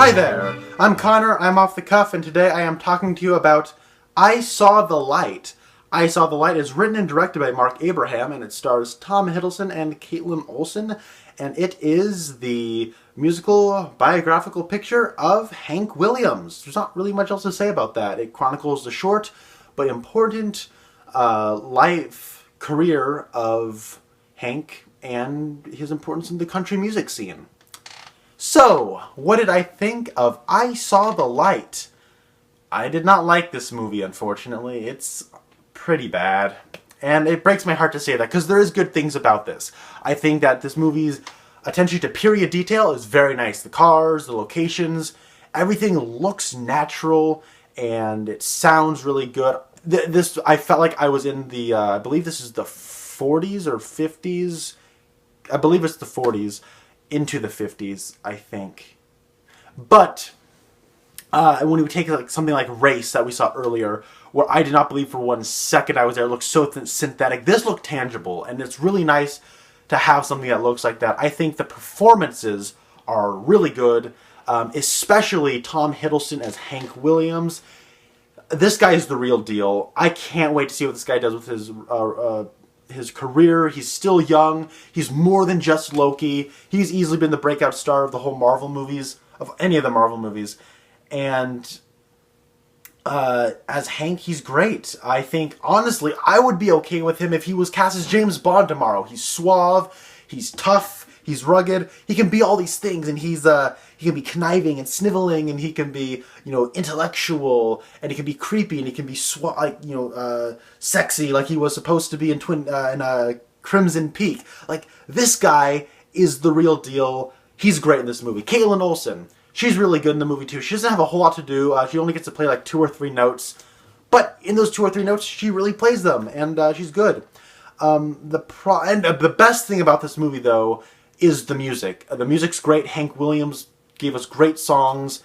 Hi there, I'm Connor, I'm Off the Cuff, and today I am talking to you about I Saw the Light. I Saw the Light is written and directed by Marc Abraham, and it stars Tom Hiddleston and Kaitlin Olson, and it is the musical biographical picture of Hank Williams. There's not really much else to say about that. It chronicles the short but important life career of Hank and his importance in the country music scene. So, what did I think of I Saw the Light? I did not like this movie, unfortunately. It's pretty bad. And it breaks my heart to say that, because there is good things about this. I think that this movie's attention to period detail is very nice. The cars, the locations, everything looks natural, and it sounds really good. I felt like I was in the, I believe this is the 40s or 50s. I believe it's the 40s. Into the 50s, I think. But when we take like something like Race that we saw earlier, where I did not believe for 1 second I was there, it looked so synthetic. This looked tangible, and it's really nice to have something that looks like that. I think the performances are really good, especially Tom Hiddleston as Hank Williams. This guy is the real deal. I can't wait to see what this guy does with his career. He's still young. He's more than just Loki. He's easily been the breakout star of the whole Marvel movies, of any of the Marvel movies. And as Hank, he's great. I think, honestly, I would be okay with him if he was cast as James Bond tomorrow. He's suave, he's tough, he's rugged. He can be all these things, and he can be conniving and sniveling, and he can be, intellectual, and he can be creepy, and he can be sexy, like he was supposed to be in Crimson Peak. Like, this guy is the real deal. He's great in this movie. Kaitlin Olson, she's really good in the movie too. She doesn't have a whole lot to do. She only gets to play like 2 or 3 notes, but in those 2 or 3 notes, she really plays them, and she's good. The best thing about this movie, though, is the music. The music's great. Hank Williams gave us great songs.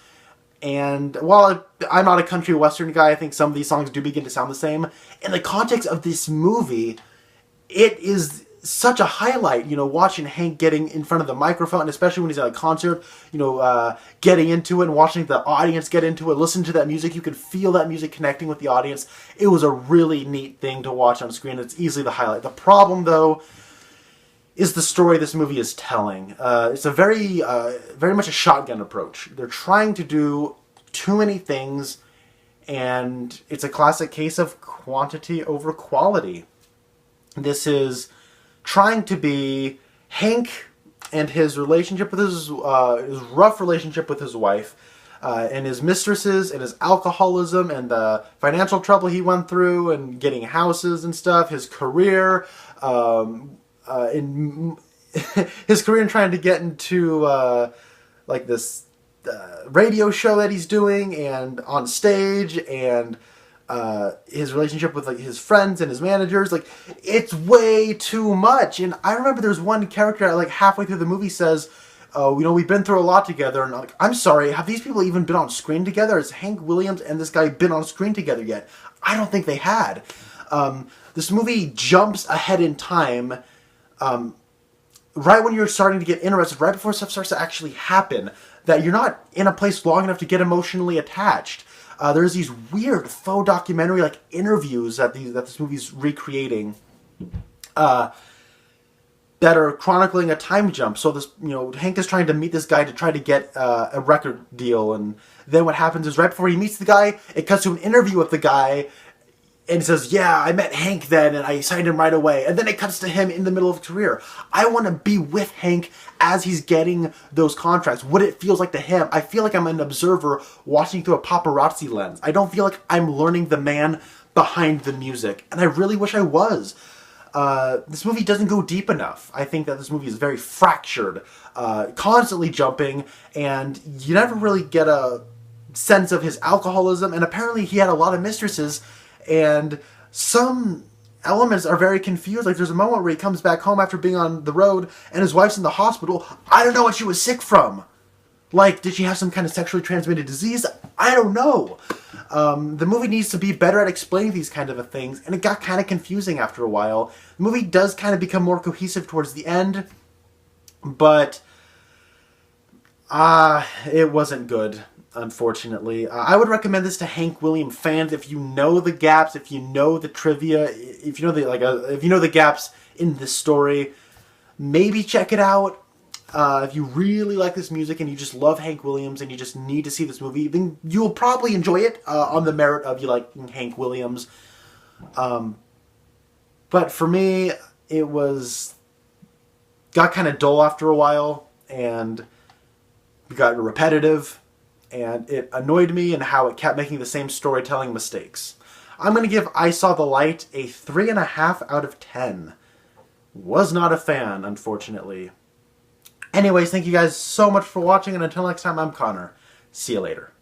And while I'm not a country western guy, I think some of these songs do begin to sound the same. In the context of this movie, it is such a highlight, watching Hank getting in front of the microphone, especially when he's at a concert, getting into it and watching the audience get into it, listen to that music. You can feel that music connecting with the audience. It was a really neat thing to watch on screen. It's easily the highlight. The problem, though, is the story this movie is telling. It's a very much a shotgun approach. They're trying to do too many things, and it's a classic case of quantity over quality. This is trying to be Hank and his relationship with his rough relationship with his wife, and his mistresses, and his alcoholism, and the financial trouble he went through, and getting houses and stuff, his career, in his career in trying to get into like this radio show that he's doing, and on stage, and his relationship with like his friends and his managers. Like, it's way too much. And I remember there's one character like halfway through the movie says, we've been through a lot together. And I'm sorry, have these people even been on screen together? Has Hank Williams and this guy been on screen together yet? I don't think they had. This movie jumps ahead in time, right when you're starting to get interested, right before stuff starts to actually happen, that you're not in a place long enough to get emotionally attached. There's these weird faux documentary like interviews that this movie's recreating, that are chronicling a time jump. So this, Hank is trying to meet this guy to try to get a record deal, and then what happens is right before he meets the guy, it cuts to an interview with the guy, and he says, yeah, I met Hank then, and I signed him right away. And then it cuts to him in the middle of his career. I want to be with Hank as he's getting those contracts. What it feels like to him. I feel like I'm an observer watching through a paparazzi lens. I don't feel like I'm learning the man behind the music. And I really wish I was. This movie doesn't go deep enough. I think that this movie is very fractured, constantly jumping, and you never really get a sense of his alcoholism. And apparently he had a lot of mistresses, and some elements are very confused. Like, there's a moment where he comes back home after being on the road, and his wife's in the hospital. I don't know what she was sick from. Like, did she have some kind of sexually transmitted disease? I don't know. The movie needs to be better at explaining these kind of things, and it got kind of confusing after a while. The movie does kind of become more cohesive towards the end, but It wasn't good, unfortunately. I would recommend this to Hank Williams fans if you know the gaps, if you know the trivia, if you know if you know the gaps in this story. Maybe check it out. If you really like this music and you just love Hank Williams and you just need to see this movie, then you'll probably enjoy it on the merit of you liking Hank Williams. But for me, it got kind of dull after a while and got repetitive, and it annoyed me in how it kept making the same storytelling mistakes. I'm going to give I Saw the Light a 3.5 out of 10. Was not a fan, unfortunately. Anyways, thank you guys so much for watching, and until next time, I'm Connor. See you later.